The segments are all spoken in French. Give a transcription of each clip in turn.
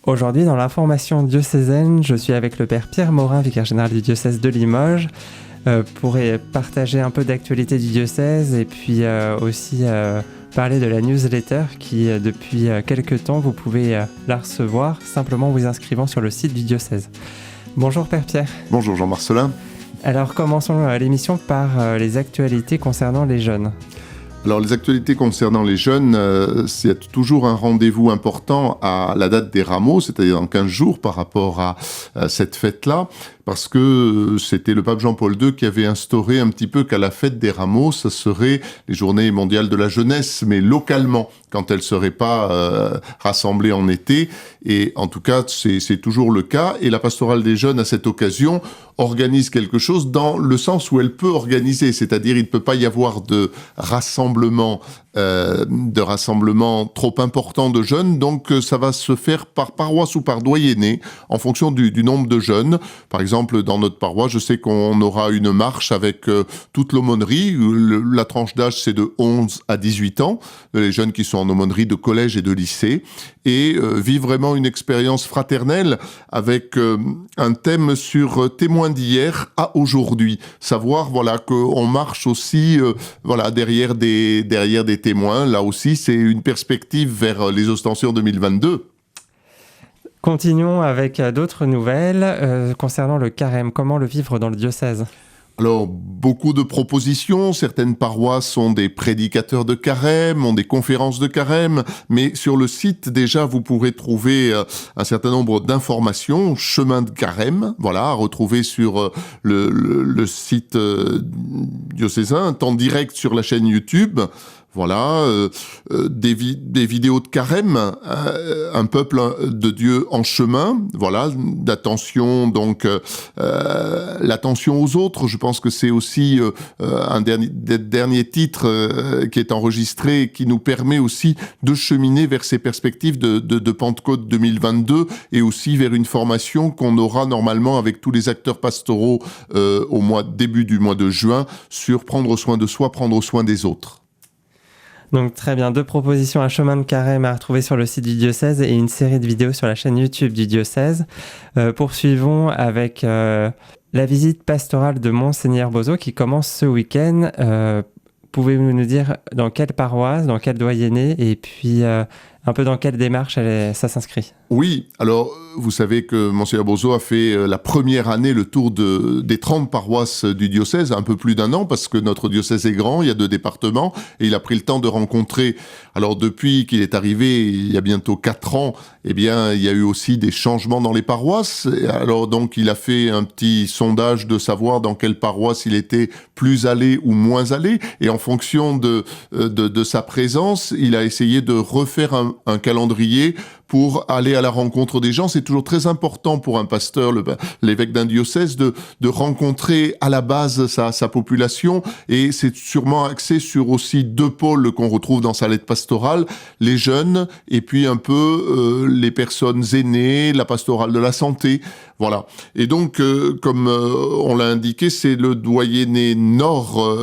Aujourd'hui, dans l'information diocésaine, je suis avec le Père Pierre Morin, vicaire général du diocèse de Limoges, pour partager un peu d'actualité du diocèse et puis aussi parler de la newsletter qui, depuis quelques temps, vous pouvez la recevoir simplement en vous inscrivant sur le site du diocèse. Bonjour Père Pierre. Bonjour Jean-Marcelin. Alors commençons l'émission par les actualités concernant les jeunes. Alors les actualités concernant les jeunes, c'est toujours un rendez-vous important à la date des rameaux, c'est-à-dire dans 15 jours par rapport à cette fête-là, parce que c'était le pape Jean-Paul II qui avait instauré un petit peu qu'à la fête des rameaux, ça serait les journées mondiales de la jeunesse, mais localement, quand elles ne seraient pas rassemblées en été. Et en tout cas, c'est toujours le cas. Et la pastorale des jeunes, à cette occasion, organise quelque chose dans le sens où elle peut organiser. C'est-à-dire, il ne peut pas y avoir de rassemblement trop important de jeunes. Donc, ça va se faire par paroisse ou par doyenné, en fonction du nombre de jeunes. Par exemple, dans notre paroisse, je sais qu'on aura une marche avec toute l'aumônerie. La tranche d'âge, c'est de 11 à 18 ans. Les jeunes qui sont en aumônerie de collège et de lycée. Et vivent vraiment une expérience fraternelle avec un thème sur témoins d'hier à aujourd'hui. Savoir, qu'on marche aussi, derrière des témoins. Là aussi, c'est une perspective vers les ostensions 2022. Continuons avec d'autres nouvelles concernant le carême. Comment le vivre dans le diocèse ? Alors, beaucoup de propositions. Certaines paroisses ont des prédicateurs de carême, ont des conférences de carême, mais sur le site, déjà, vous pourrez trouver un certain nombre d'informations. Chemin de carême, à retrouver sur le site diocésain, un temps direct sur la chaîne YouTube. Des vidéos de carême, un peuple de Dieu en chemin, d'attention, donc l'attention aux autres. Je pense que c'est aussi un des derniers titres qui est enregistré et qui nous permet aussi de cheminer vers ces perspectives de Pentecôte 2022 et aussi vers une formation qu'on aura normalement avec tous les acteurs pastoraux début du mois de juin sur prendre soin de soi, prendre soin des autres. Donc très bien, 2 propositions, un chemin de carême à retrouver sur le site du diocèse et une série de vidéos sur la chaîne YouTube du diocèse. Poursuivons avec la visite pastorale de Monseigneur Bozo qui commence ce week-end. Pouvez-vous nous dire dans quelle paroisse, dans quel doyenné et puis un peu dans quelle démarche ça s'inscrit ? Oui, alors vous savez que Monseigneur Bozo a fait la première année le tour des 30 paroisses du diocèse, un peu plus d'1 an, parce que notre diocèse est grand, il y a 2 départements, et il a pris le temps de rencontrer. Alors depuis qu'il est arrivé, il y a bientôt 4 ans, il y a eu aussi des changements dans les paroisses. Alors donc il a fait un petit sondage de savoir dans quelle paroisse il était plus allé ou moins allé, et en fonction de sa présence, il a essayé de refaire un calendrier pour aller à la rencontre des gens. C'est toujours très important pour un pasteur, l'évêque d'un diocèse, de rencontrer à la base sa population, et c'est sûrement axé sur aussi 2 pôles qu'on retrouve dans sa lettre pastorale, les jeunes et puis un peu les personnes aînées, la pastorale de la santé. Et donc, comme on l'a indiqué, c'est le doyenné nord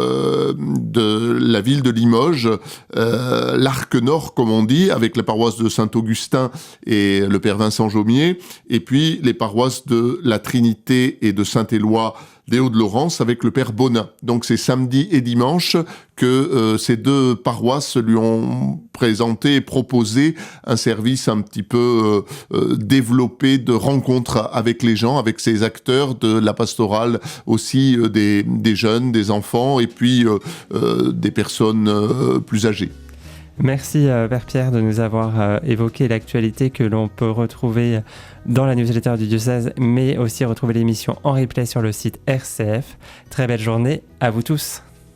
de la ville de Limoges, l'arc nord, comme on dit, avec la paroisse de Saint-Augustin et le père Vincent Jaumier, et puis les paroisses de la Trinité et de Saint-Éloi des Hauts-de-Laurence avec le père Bonin. Donc c'est samedi et dimanche que ces 2 paroisses lui ont présenté et proposé un service un petit peu développé de rencontre avec les gens, avec ces acteurs de la pastorale, aussi des jeunes, des enfants et puis des personnes plus âgées. Merci Père Pierre de nous avoir évoqué l'actualité que l'on peut retrouver dans la newsletter du diocèse, mais aussi retrouver l'émission en replay sur le site RCF. Très belle journée à vous tous.